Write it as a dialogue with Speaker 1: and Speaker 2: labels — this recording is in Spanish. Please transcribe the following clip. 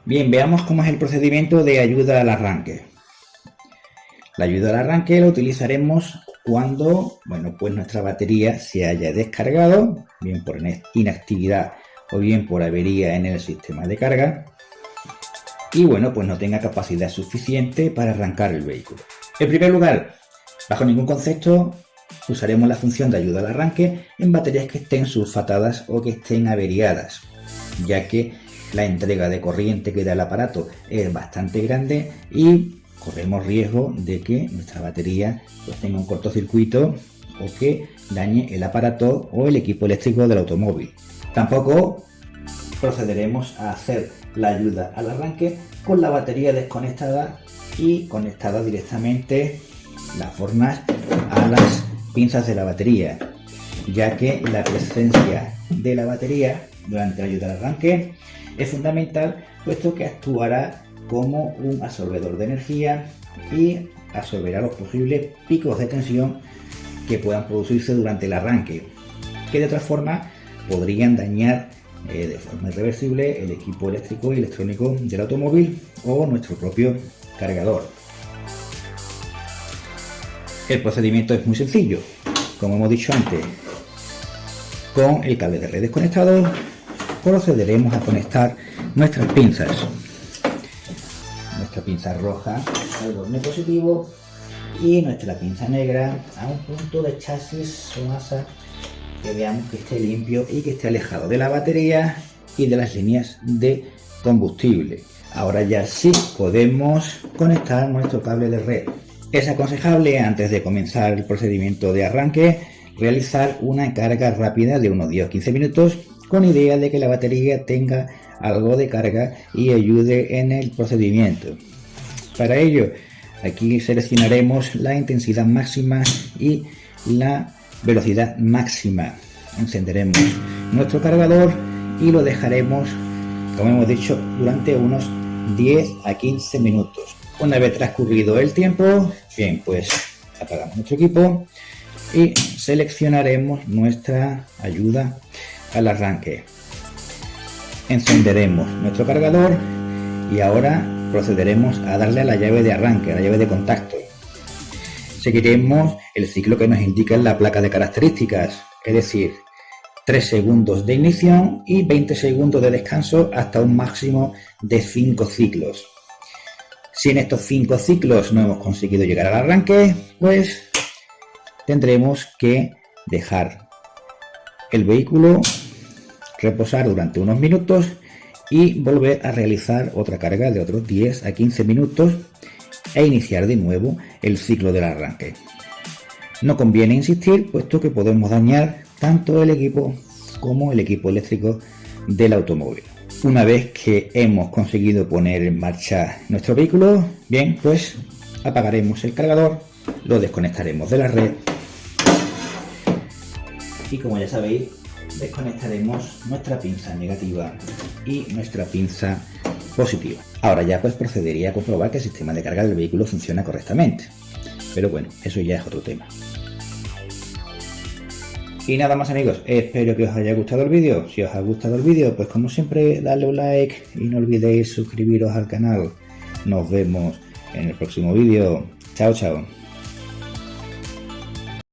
Speaker 1: Bien, veamos cómo es el procedimiento de ayuda al arranque. La ayuda al arranque la utilizaremos cuando, pues nuestra batería se haya descargado, bien por inactividad o bien por avería en el sistema de carga, y pues no tenga capacidad suficiente para arrancar el vehículo. En primer lugar, bajo ningún concepto usaremos la función de ayuda al arranque en baterías que estén sulfatadas o que estén averiadas, ya que la entrega de corriente que da el aparato es bastante grande y corremos riesgo de que nuestra batería tenga un cortocircuito o que dañe el aparato o el equipo eléctrico del automóvil. Tampoco procederemos a hacer la ayuda al arranque con la batería desconectada y conectada directamente las formas a las pinzas de la batería, ya que la presencia de la batería durante la ayuda al arranque es fundamental, puesto que actuará como un absorbedor de energía y absorberá los posibles picos de tensión que puedan producirse durante el arranque, que de otra forma podrían dañar de forma irreversible el equipo eléctrico y electrónico del automóvil o nuestro propio cargador. El procedimiento es muy sencillo, como hemos dicho antes. Con el cable de red desconectado procederemos a conectar nuestras pinzas. Nuestra pinza roja al borne positivo y nuestra pinza negra a un punto de chasis o masa que veamos que esté limpio y que esté alejado de la batería y de las líneas de combustible. Ahora ya sí podemos conectar nuestro cable de red. Es aconsejable, antes de comenzar el procedimiento de arranque, realizar una carga rápida de unos 10 o 15 minutos con idea de que la batería tenga algo de carga y ayude en el procedimiento. Para ello, aquí seleccionaremos la intensidad máxima y la velocidad máxima. Encenderemos nuestro cargador y lo dejaremos, como hemos dicho, durante unos 10 a 15 minutos. Una vez transcurrido el tiempo, bien, pues apagamos nuestro equipo y seleccionaremos nuestra ayuda al arranque. Encenderemos nuestro cargador y ahora procederemos a darle a la llave de arranque, a la llave de contacto. Seguiremos el ciclo que nos indica en la placa de características, es decir, 3 segundos de inicio y 20 segundos de descanso hasta un máximo de 5 ciclos. Si en estos 5 ciclos no hemos conseguido llegar al arranque, pues tendremos que dejar el vehículo reposar durante unos minutos y volver a realizar otra carga de otros 10 a 15 minutos e iniciar de nuevo el ciclo del arranque. No conviene insistir, puesto que podemos dañar tanto el equipo como el equipo eléctrico del automóvil. Una vez que hemos conseguido poner en marcha nuestro vehículo, bien, pues apagaremos el cargador, lo desconectaremos de la red y, como ya sabéis, desconectaremos nuestra pinza negativa y nuestra pinza positiva. Ahora ya pues procedería a comprobar que el sistema de carga del vehículo funciona correctamente, pero bueno, eso ya es otro tema. Y nada más, amigos, espero que os haya gustado el vídeo. Si os ha gustado el vídeo, pues como siempre, dadle un like y no olvidéis suscribiros al canal. Nos vemos en el próximo vídeo. Chao, chao.